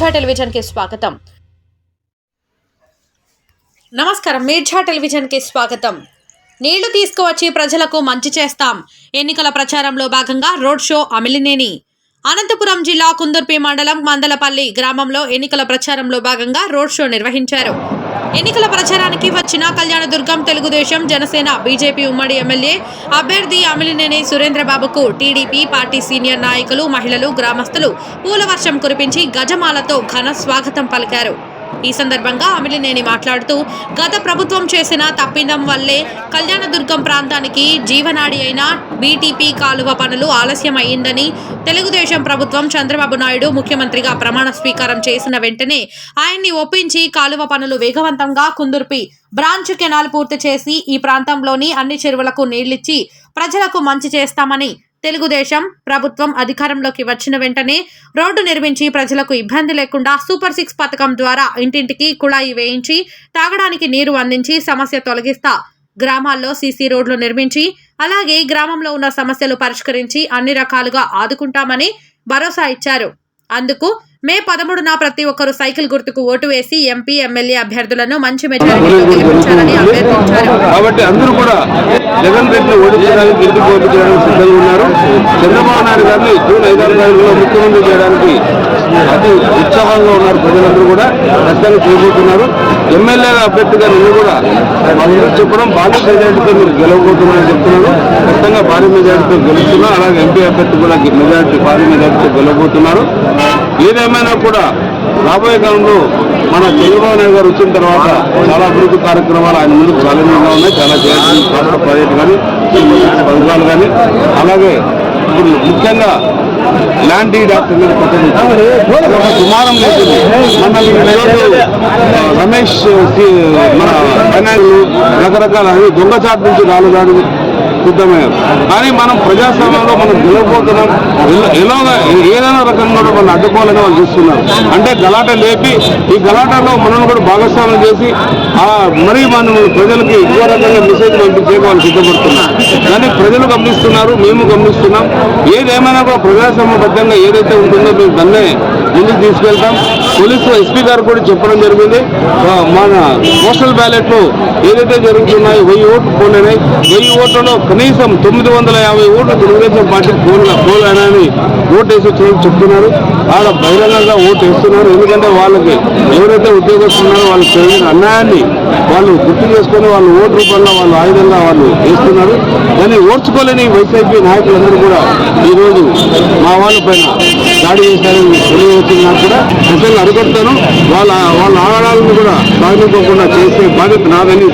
Mirza television కి స్వాగతం. నమస్కారం. మీర్జా టెలివిజన్ కి స్వాగతం. నీళ్లు తీసుకువచ్చి ప్రజలకు మంచి చేస్తాం. ఎన్నికల ప్రచారంలో భాగంగా రోడ్ షో అమిలినేని. అనంతపురం జిల్లా కుందుర్పి మండలం మందలపల్లి గ్రామంలో ఎన్నికల ప్రచారంలో భాగంగా రోడ్ షో నిర్వహించారు. ఎన్నికల ప్రచారానికి వచ్చిన కళ్యాణదుర్గం తెలుగుదేశం, జనసేన, బీజేపీ ఉమ్మడి ఎమ్మెల్యే అభ్యర్థి అమిలినేని సురేంద్రబాబుకు టీడీపీ పార్టీ సీనియర్ నాయకులు, మహిళలు, గ్రామస్తులు పూలవర్షం కురిపించి గజమాలతో ఘన స్వాగతం పలికారు. ఈ సందర్భంగా అమిలినేని మాట్లాడుతూ, గత ప్రభుత్వం చేసిన తప్పిదం వల్లే కళ్యాణదుర్గం ప్రాంతానికి జీవనాడి అయిన బీటీపీ కాలువ పనులు ఆలస్యం అయ్యిందని, తెలుగుదేశం ప్రభుత్వం చంద్రబాబు నాయుడు ముఖ్యమంత్రిగా ప్రమాణ స్వీకారం చేసిన వెంటనే ఆయన్ని ఒప్పించి కాలువ పనులు వేగవంతంగా కుందుర్పి బ్రాంచ్ కెనాల్ పూర్తి చేసి ఈ ప్రాంతంలోని అన్ని చెరువులకు నీళ్లిచ్చి ప్రజలకు మంచి చేస్తామని, తెలుగుదేశం ప్రభుత్వం అధికారంలోకి వచ్చిన వెంటనే రోడ్డు నిర్మించి ప్రజలకు ఇబ్బంది లేకుండా సూపర్ 6 పథకం ద్వారా ఇంటింటికి కుళాయి వేయించి తాగడానికి నీరు అందించి సమస్య తొలగిస్తా, గ్రామాల్లో సీసీ రోడ్లు నిర్మించి అలాగే గ్రామంలో ఉన్న సమస్యలు పరిష్కరించి అన్ని రకాలుగా ఆదుకుంటామని భరోసా ఇచ్చారు. అందుకు మే 13న ప్రతి ఒక్కరూ సైకిల్ గుర్తుకు ఓటు వేసి ఎంపీ, ఎమ్మెల్యే అభ్యర్థులను మంచి మెజారిటీతో గెలిపించాలని అభ్యర్థించారు. కాబట్టి అందరూ కూడా జగన్ రెడ్డిని ఓడించడానికి, గెలుపు ఓడించడానికి సిద్ధంగా ఉన్నారు. చంద్రబాబు నాయుడు గారిని జూన్ 5వ తారీఖులో ముఖ్యమంత్రి చేయడానికి అతి ఉత్సాహంగా ఉన్నారు. ప్రజలందరూ కూడా ఖచ్చితంగా చేయబోతున్నారు. ఎమ్మెల్యే అభ్యర్థిగా నేను కూడా వాళ్ళందరూ చెప్పడం భారీ మెజారిటీతో మీరు గెలవబోతున్నారని చెప్తున్నారు. ఖచ్చితంగా భారీ మెజారిటీతో గెలుస్తున్నారు. అలాగే ఎంపీ అభ్యర్థి కూడా భారీ మెజారిటీతో గెలవబోతున్నారు. ఏదేమైనా కూడా రాబోయే కాలంలో మన చంద్రబాబు నాయుడు గారు వచ్చిన తర్వాత చాలా అభివృద్ధి కార్యక్రమాలు ఆయన ముందు చాలాగా ఉన్నాయి. చాలా చేయాల్సిన రాష్ట్ర ప్రాజెక్టు కానీ, పథకాలు కానీ, అలాగే ఇప్పుడు ముఖ్యంగా ల్యాండ్ డీడ్ యాక్ట్ మీద సుమారం లేదు. రమేష్ మన ఫైనాన్స్ రకరకాల దొంగచాటు నుంచి రాలుగాడు సిద్ధమయ్యారు. కానీ మనం ప్రజాస్వామ్యంలో మనం గెలవబోతున్నాం. ఏదైనా రకంగా కూడా మనం అడ్డుకోవాలని వాళ్ళు చూస్తున్నారు. అంటే గలాట లేపి ఈ గలాటలో మనం కూడా భాగస్వామ్యం చేసి మరీ మనం ప్రజలకి ఎక్కువ రకంగా మెసేజ్ పంపించే వాళ్ళు సిద్ధపడుతున్నారు. కానీ ప్రజలు గమనిస్తున్నారు, మేము గమనిస్తున్నాం. ఏదేమైనా కూడా ప్రజాస్వామ్యబద్ధంగా ఏదైతే ఉంటుందో మేము దాన్నే ముందుకు తీసుకెళ్తాం. పోలీసు ఎస్పీ గారు కూడా చెప్పడం జరిగింది. మన పోస్టల్ బ్యాలెట్ లో ఏదైతే జరుగుతున్నాయో 1000 ఓట్లు పోలేనాయి. 1000 ఓట్లలో కనీసం 950 ఓట్లు తెలుగుదేశం పార్టీ పోలేనని ఓటు వేసి వచ్చారని చెప్తున్నారు. ఆడ బహిరంగంగా ఓటు వేస్తున్నారు. ఎందుకంటే వాళ్ళకి ఎవరైతే ఉద్యోగస్తున్నారో వాళ్ళకి జరిగిన అన్యాయాన్ని వాళ్ళు గుర్తు చేసుకొని వాళ్ళు ఓటు రూపంలో వాళ్ళు ఆయుధంగా వాళ్ళు వేస్తున్నారు. కానీ ఓర్చుకోలేని వైసీపీ నాయకులందరూ కూడా ఈరోజు మా వాళ్ళ పైన దాడి చేశారని తెలియవచ్చింది. నాకు కూడా ప్రజలను అడుగుతాను. వాళ్ళ ఆడాలను కూడా సాగిపోకుండా చేసే బాధ్యత నాదని